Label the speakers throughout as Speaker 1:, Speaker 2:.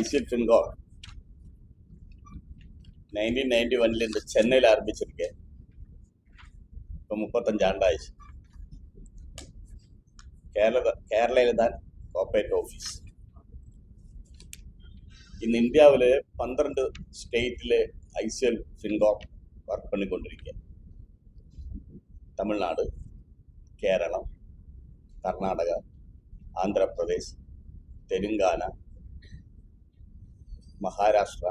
Speaker 1: ICL FinCorp 1991 இந்த சென்னையில் ஆரம்பிச்சிருக்கேன். இப்போ 35 ஆண்டாயிடுச்சு. கேரளையில் தான் கோஆப்ரேட் ஆஃபீஸ். இந்த இந்தியாவில் 12 ஸ்டேட்டில் ஐசிஎல் ஃபின்கார் ஒர்க் பண்ணி கொண்டிருக்கேன். தமிழ்நாடு, கேரளம், கர்நாடகா, ஆந்திர பிரதேஷ், தெலுங்கானா, മഹാരാഷ്ട്ര,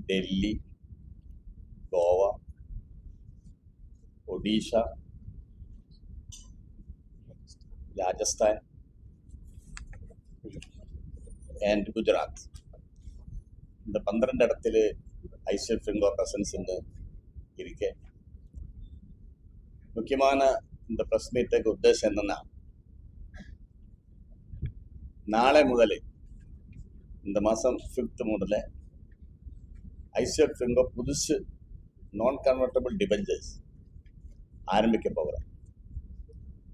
Speaker 1: ഡൽഹി, ഗോവ, ഒഡീഷ, രാജസ്ഥാൻ ആൻഡ് ഗുജറാത്ത്. இந்த 12 இடத்துல ஐசிஎல் ஃபின்கார் பிரசன்ஸ் இருக்கு. முக்கியமான இந்த பிரஸ் மீட்டுக்கு உத்தேசம் என்னன்னா, நாளை முதல் இந்த மாதம் 5th முதல்ல ஐசிஎல் ஃபின்கார் புதுசு நான் கன்வெர்ட்டபிள் டிபெஞ்சர்ஸ் ஆரம்பிக்க போகிறேன்.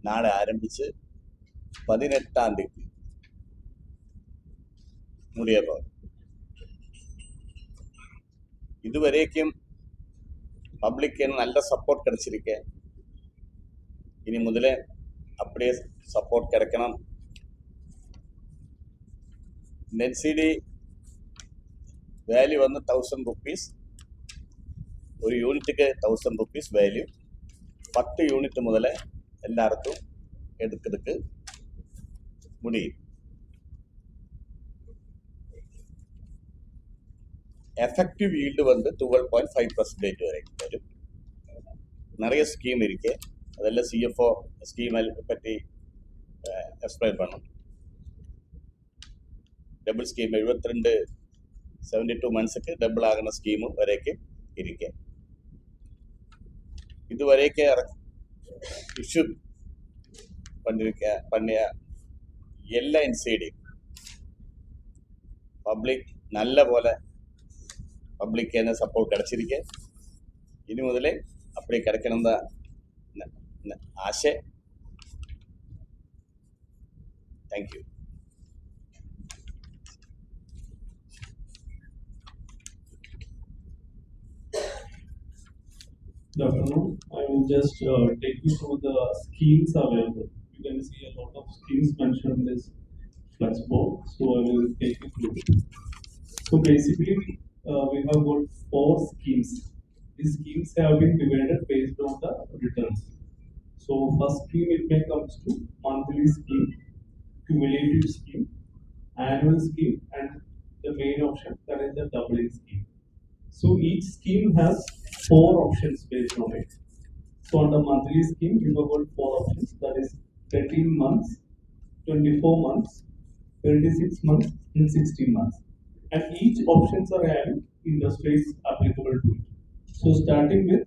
Speaker 1: நாளை ஆரம்பித்து 18ஆம் தேதி முடிய போகிறேன். இதுவரைக்கும் பப்ளிக்கு நல்ல சப்போர்ட் கிடைச்சிருக்கேன். இனி முதல்ல அப்படியே சப்போர்ட் கிடைக்கணும். NCD വാല്യൂ വന്ന് 1000 rupees, ഒരു യൂണിറ്റിക്ക് 1000 rupees വാല്യൂ. 10 യൂണിറ്റ് മുതൽ എല്ലാവർക്കും എടുക്കെടുക്ക് முடியும். எஃபெக்டிவ் ஈல்டு வந்து 12.5% வரைக்கும் வரும். நிறைய ஸ்கீம் இருக்கு. அதெல்லாம் CFO ஸ்கீம் பற்றி எக்ஸ்பிளைன் பண்ணணும். டபுள் ஸ்கீம் 72 மந்த்ஸுக்கு டபுள் ஆகின ஸ்கீமும் வரைக்கும் இருக்கு. இது வரைக்கும் இஷ்யூ பண்ணிய எல்லா NCD பப்ளிக் நல்ல போல பப்ளிக் என்ன சப்போர்ட் கிடைச்சிருக்கு. இனி முதலே அப்படி கிடைக்கணும் தான் ஆசை. Thank you.
Speaker 2: Good afternoon. I will just take you through the schemes available. You can see a lot of schemes mentioned in this flexboard, so I will take you through it. So basically, we have got 4 schemes. These schemes have been divided based on the returns. So first scheme, it may comes to monthly scheme, cumulative scheme, annual scheme, and the main option, that is the doubling scheme. So each scheme has 4 options based on it. So on the monthly scheme, we have got 4 options, that is 13 months, 24 months, 36 months, and 16 months. And each options are having interest rates applicable to it. So starting with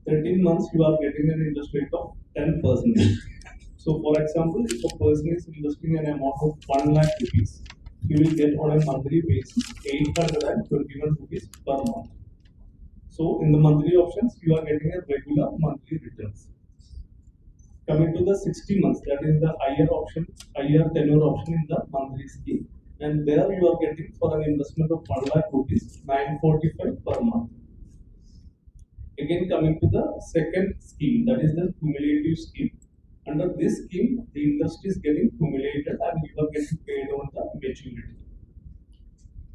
Speaker 2: 13 months, you are getting an interest rate of 10%. So for example, if a person is investing an amount of 1 lakh rupees, you will get on a monthly basis 821 rupees per month. So in the monthly options, you are getting a regular monthly returns. Coming to the 60 months, that is the higher option, higher tenure option in the monthly scheme, and there you are getting for an investment of 1 lakh rupees 945 per month. Again, coming to the second scheme, that is the cumulative scheme. Under this scheme, the interest is getting cumulated and you are getting paid on the maturity.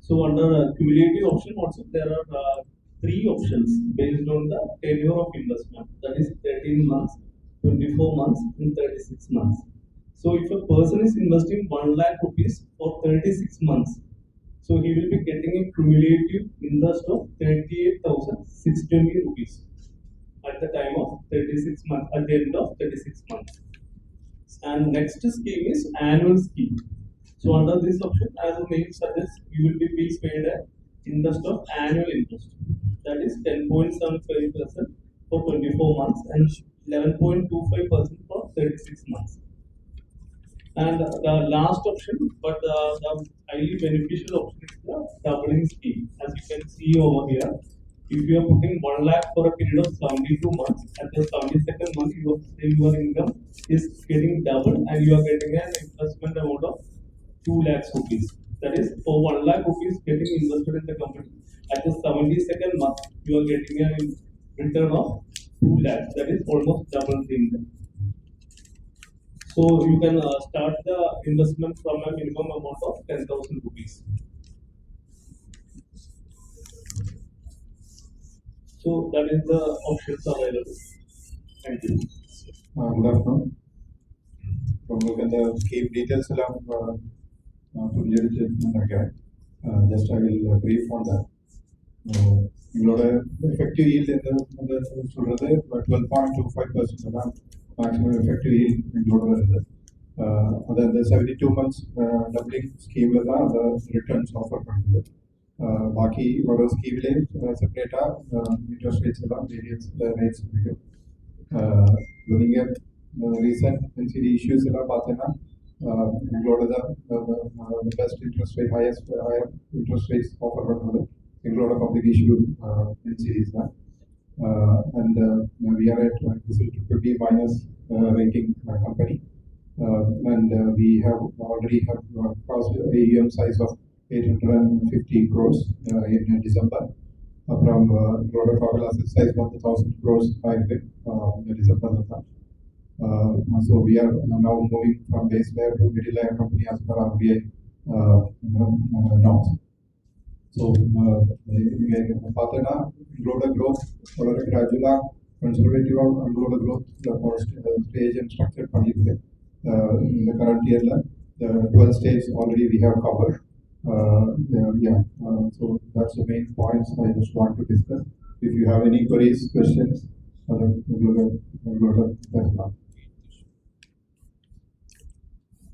Speaker 2: So under cumulative option also, there are 3 options based on the tenure of investment, that is 13 months, 24 months, and 36 months. So if a person is investing 1 lakh rupees for 36 months, so he will be getting a cumulative interest of 38,620 rupees at the time of 36 months, at the end of 36 months. And next scheme is annual scheme. So under this option, as the name suggests, you will be paid an interest of annual interest, that is 10.75% for 24 months and 11.25% for 36 months. And the last option, but the highly beneficial option is the doubling scheme. As you can see over here, if you are putting 1 lakh for a period of 72 months, at the 72nd month, your income is getting doubled and you are getting an investment amount of 2 lakhs rupees. That is, for 1 lakh rupees getting invested in the company, at the 72nd month, you are getting a return of 2 lakhs. That is almost double the income. So you can start the investment from a minimum amount of 10,000 rupees. So that is the options available. Thank you.
Speaker 3: Good afternoon. നമുക്ക് the scheme details എല്ലാം പുനരുദ്ധരിച്ചിട്ടുണ്ടാക്കാം. Just I will brief on that. നിങ്ങളുടെ effective yield എന്ന് சொல்றது 12.25% അതാണ് maximum effective yield നിങ്ങളോട് വരുന്നത്. അതായത് 72 months doubling സ്കീമിലാണ് അത് റിട്ടേൺസ് ഓഫർ பண்ணுறது. ബാക്കി ഓരോ സ്കീമിലെയും സെപ്പറേറ്റ് ഇൻട്രസ്റ്റ് റേറ്റ്സ് എല്ലാം വേരിയൻസ് റേറ്റ്സ് இருக்கும். நீங்கள் recent NCD issues எல்லாம் பார்த்தீங்கன்னா எங்களோட best interest rate higher interest rates offer பண்ணுறது எங்களோட பப்ளிக் இஷ்யூ NCDs தான். And we are at BBB minus rating company, and we have already crossed AUM size of 850 crores in December. From total asset size 1,000 crores by December. So we are now moving from base layer to middle layer company as per RBI norms. So Patana growth gradual conservative growth stage and structured in the current year the 12 stages already we have covered. So that's the main points I just want to discuss. If you have any queries, questions,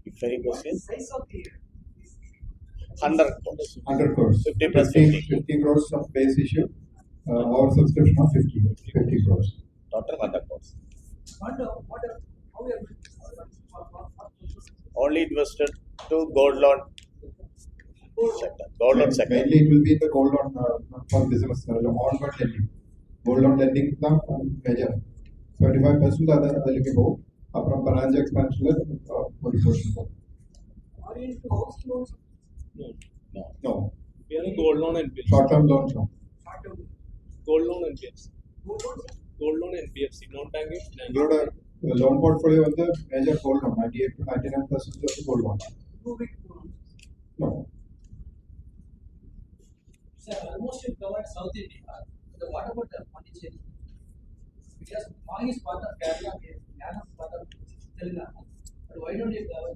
Speaker 1: If any questions,
Speaker 4: Size of the
Speaker 1: 100 crores.
Speaker 3: 100 crores.
Speaker 1: 50 plus 50.
Speaker 3: 50 crores of base issue. Our subscription of 50 crores.
Speaker 1: Total 100 crores.
Speaker 4: how we are
Speaker 1: Only invested to gold loan sector. Gold loan sector.
Speaker 3: Mainly it will be the gold loan for business, onward lending. Gold loan lending major. 25% അതിലേക്ക് പോകും. അപ്പുറം branch എക്സ്പാൻഷനിൽ ഒരു portion പോകും.
Speaker 4: are you into house loans?
Speaker 1: No.
Speaker 3: No.
Speaker 2: We are a gold loan NBFC.
Speaker 3: Short term loans. No.
Speaker 4: Short term
Speaker 2: Gold loan NBFC.
Speaker 4: gold loans?
Speaker 2: Gold loan NBFC. Non-banking.
Speaker 3: നിങ്ങളുടെ loan portfolio വന്ന് major gold loan 98 to 99% gold loan.
Speaker 4: Too big loans.
Speaker 3: No.
Speaker 4: Sir, almost you covered South India. So what about the Pondicherry? Because Pang is part of Kerala, Kerala is part of Telangana. But why don't you cover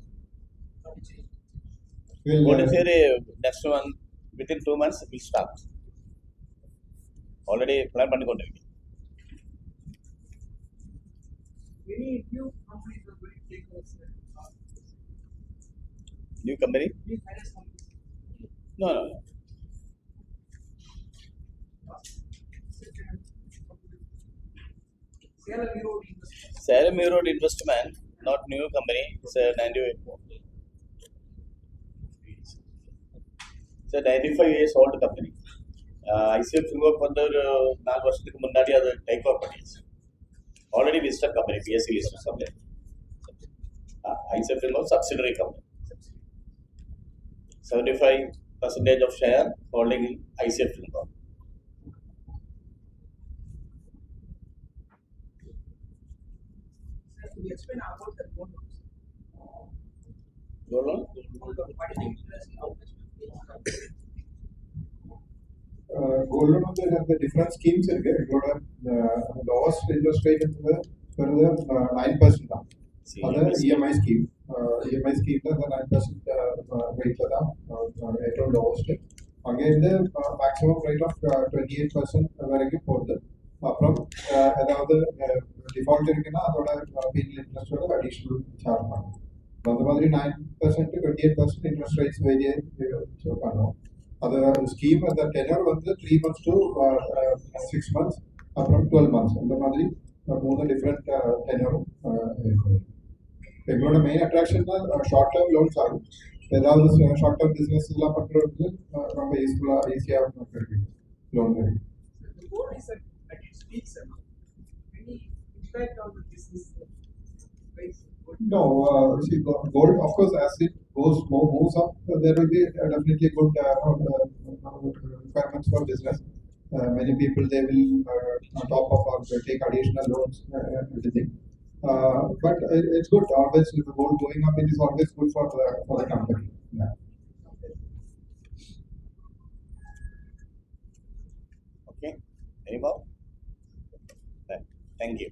Speaker 4: Pondicherry?
Speaker 3: We'll,
Speaker 1: Pondicherry next one within 2 months will start. Already plan பண்ணிக்கொண்டிருக்கேன்.
Speaker 4: Many new companies are going to take over.
Speaker 1: New company?
Speaker 4: New finance companies.
Speaker 1: No.
Speaker 4: Salem Road Investment.
Speaker 1: Salem Road Investment, not new company. It's a 98. It's a 95 years old company. ICF Fincorp வந்து ஒரு 4 வருஷத்துக்கு முன்னாடி அது take over பண்ணிடுச்சு. Already listed company, BSE listed company. ICF Fincorp subsidiary company. 75% of share holding in ICF Fincorp.
Speaker 4: Sir, could you explain about the gold loans?
Speaker 1: Gold loan?
Speaker 4: Gold loan, what is the interest now?
Speaker 3: Gold loan வந்து different schemes இருக்கு. எங்களோட lowest interest rate വെറുതെ 9% தான். അത് EMI scheme. EMI സ്കീമിൽ 9% റേറ്റിലാണ് ഏറ്റവും lowest. അങ്ങേന്റെ maximum rate of 28% വரைக்கும் போகுது. அப்புறம் ஏதாவது டிஃபால்ட் இருக்குன்னா அதோட பீனல் இன்ட்ரெஸ்டோட அடிஷனல் சார்ஜ் பண்ணும். அந்த மாதிரி 9% to 28% இன்ட்ரெஸ்ட் ரேட்ஸ் வேரிய பண்ணுவோம். அது ஸ்கீம் அந்த டெனர் வந்து 3 months to 6 months அப்புறம் 12 months அந்த மாதிரி 3 டிஃப்ரெண்ட் டெனரும் இருக்கும். எங்களோட மெயின் அட்ராக்ஷன் தான் ஷார்ட் டேர்ம் லோன்ஸ் ஆகும். ஏதாவது ஷார்ட் டேர்ம் பிஸ்னஸ் எல்லாம் பண்ணுறதுக்கு ரொம்ப ஈஸியாக இருக்கு லோன் கிடைக்கும்.
Speaker 4: The gold is at its peak, sir. Any impact on the business price?
Speaker 3: No, see, gold, of course, as it moves up, there will be definitely good requirements for business. Many people, they will top up or take additional loans and everything. But it's good, always with the gold going up, it is always good for the company. Yeah.
Speaker 1: Okay, any more? Thank you.